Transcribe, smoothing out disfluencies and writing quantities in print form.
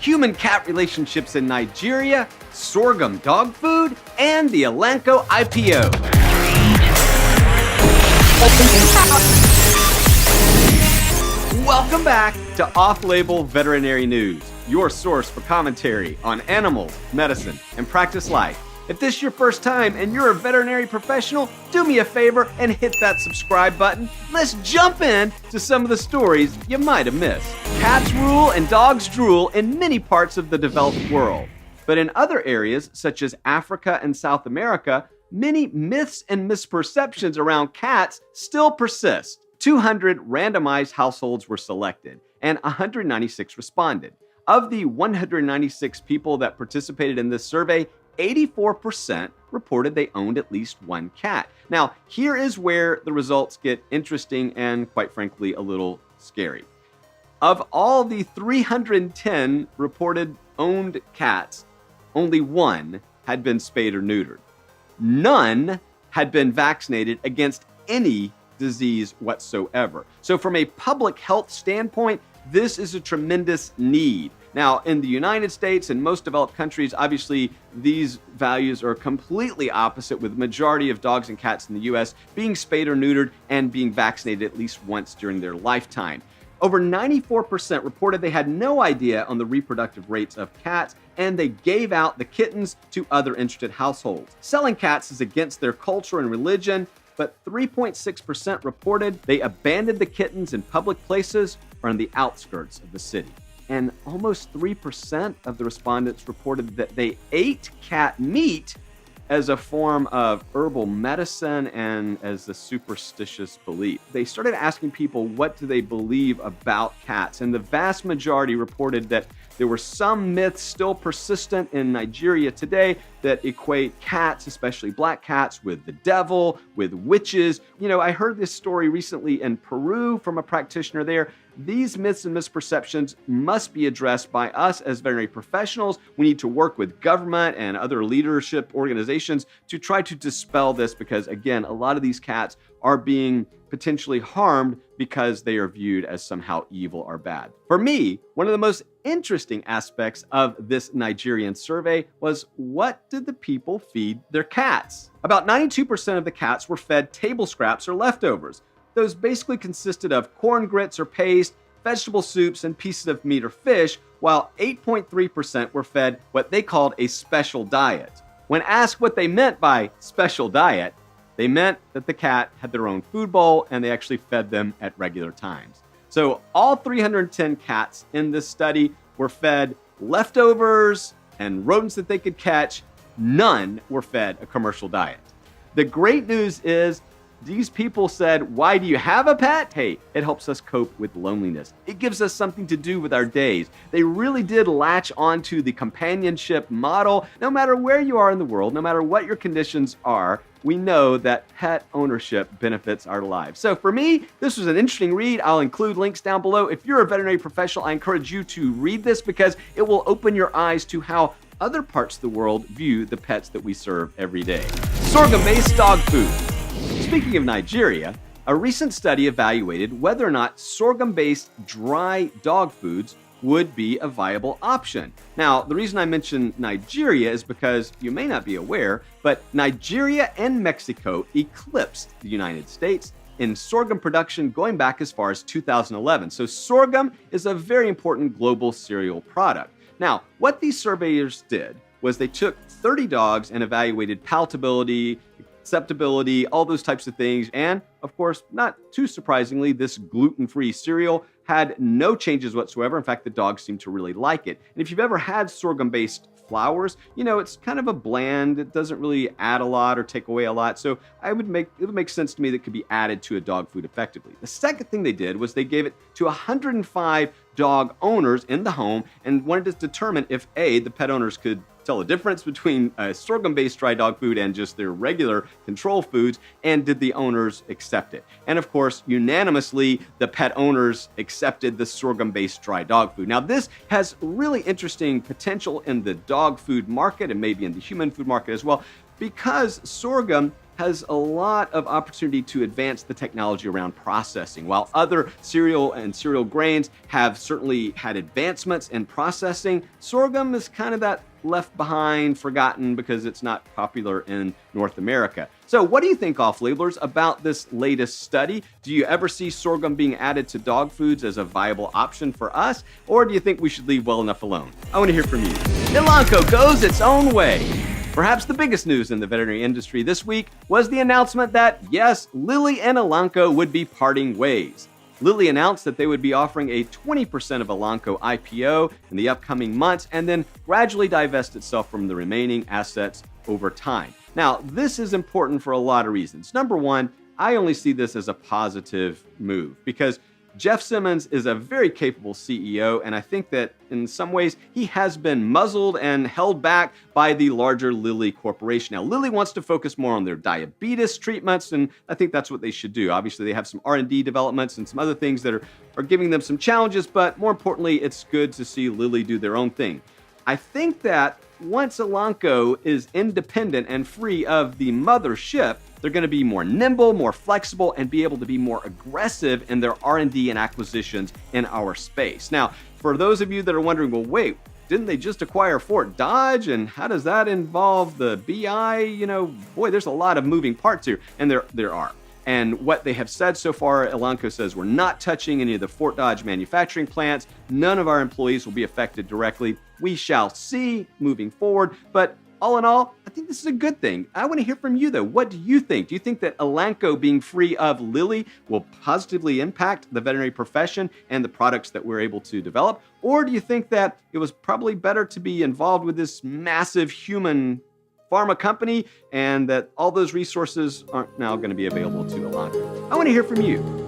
human-cat relationships in Nigeria, sorghum dog food, and the Elanco IPO. Welcome back to Off-Label Veterinary News, your source for commentary on animals, medicine, and practice life. If this is your first time and you're a veterinary professional, do me a favor and hit that subscribe button. Let's jump in to some of the stories you might have missed. Cats rule and dogs drool in many parts of the developed world. But in other areas, such as Africa and South America, many myths and misperceptions around cats still persist. 200 randomized households were selected, and 196 responded. Of the 196 people that participated in this survey, 84% reported they owned at least one cat. Now, here is where the results get interesting and, quite frankly, a little scary. Of all the 310 reported owned cats, only one had been spayed or neutered. None had been vaccinated against any disease whatsoever. So from a public health standpoint, this is a tremendous need. Now, in the United States and most developed countries, obviously, these values are completely opposite, with the majority of dogs and cats in the U.S. being spayed or neutered and being vaccinated at least once during their lifetime. Over 94% reported they had no idea on the reproductive rates of cats, and they gave out the kittens to other interested households. Selling cats is against their culture and religion, but 3.6% reported they abandoned the kittens in public places or on the outskirts of the city. And almost 3% of the respondents reported that they ate cat meat as a form of herbal medicine and as a superstitious belief. They started asking people what do they believe about cats, and the vast majority reported that there were some myths still persistent in Nigeria today that equate cats, especially black cats, with the devil, with witches. You know, I heard this story recently in Peru from a practitioner there. These myths and misperceptions must be addressed by us as veterinary professionals. We need to work with government and other leadership organizations to try to dispel this because, again, a lot of these cats are being potentially harmed because they are viewed as somehow evil or bad. For me, one of the most interesting aspects of this Nigerian survey was, what did the people feed their cats? About 92% of the cats were fed table scraps or leftovers. Those basically consisted of corn grits or paste, vegetable soups, and pieces of meat or fish, while 8.3% were fed what they called a special diet. When asked what they meant by special diet, they meant that the cat had their own food bowl and they actually fed them at regular times. So all 310 cats in this study were fed leftovers and rodents that they could catch. None were fed a commercial diet. The great news is these people said, why do you have a pet? Hey, it helps us cope with loneliness. It gives us something to do with our days. They really did latch onto the companionship model. No matter where you are in the world, no matter what your conditions are, we know that pet ownership benefits our lives. So for me, this was an interesting read. I'll include links down below. If you're a veterinary professional, I encourage you to read this because it will open your eyes to how other parts of the world view the pets that we serve every day. Sorghum-based dog food. Speaking of Nigeria, a recent study evaluated whether or not sorghum-based dry dog foods would be a viable option. Now, the reason I mention Nigeria is because you may not be aware, but Nigeria and Mexico eclipsed the United States in sorghum production going back as far as 2011. So sorghum is a very important global cereal product. Now, what these surveyors did was they took 30 dogs and evaluated palatability, acceptability, all those types of things. And of course, not too surprisingly, this gluten-free cereal had no changes whatsoever. In fact, the dogs seemed to really like it. And if you've ever had sorghum-based flours, you know, it's kind of a bland. It doesn't really add a lot or take away a lot. So it would make sense to me that it could be added to a dog food effectively. The second thing they did was they gave it to 105 dog owners in the home and wanted to determine if A, the pet owners could tell the difference between sorghum-based dry dog food and just their regular control foods, and did the owners accept it? And of course, unanimously, the pet owners accepted the sorghum-based dry dog food. Now, this has really interesting potential in the dog food market and maybe in the human food market as well, because sorghum has a lot of opportunity to advance the technology around processing. While other cereal and cereal grains have certainly had advancements in processing, sorghum is kind of that left behind, forgotten because it's not popular in North America. So what do you think, off-labelers, about this latest study? Do you ever see sorghum being added to dog foods as a viable option for us? Or do you think we should leave well enough alone? I want to hear from you. Elanco goes its own way. Perhaps the biggest news in the veterinary industry this week was the announcement that, yes, Lilly and Elanco would be parting ways. Lilly announced that they would be offering a 20% of Elanco IPO in the upcoming months and then gradually divest itself from the remaining assets over time. Now, this is important for a lot of reasons. Number one, I only see this as a positive move because Jeff Simmons is a very capable CEO, and I think that in some ways he has been muzzled and held back by the larger Lilly corporation. Now, Lilly wants to focus more on their diabetes treatments, and I think that's what they should do. Obviously, they have some R&D developments and some other things that are giving them some challenges, but more importantly, it's good to see Lilly do their own thing. I think that once Elanco is independent and free of the mothership, they're going to be more nimble, more flexible, and be able to be more aggressive in their R&D and acquisitions in our space. Now, for those of you that are wondering, well, wait, didn't they just acquire Fort Dodge? And how does that involve the BI? Boy, there's a lot of moving parts here. And there are. And what they have said so far, Elanco says, we're not touching any of the Fort Dodge manufacturing plants. None of our employees will be affected directly. We shall see moving forward. But all in all, I think this is a good thing. I want to hear from you, though. What do you think? Do you think that Elanco being free of Lilly will positively impact the veterinary profession and the products that we're able to develop? Or do you think that it was probably better to be involved with this massive human pharma company and that all those resources aren't now going to be available to Elanco? I want to hear from you.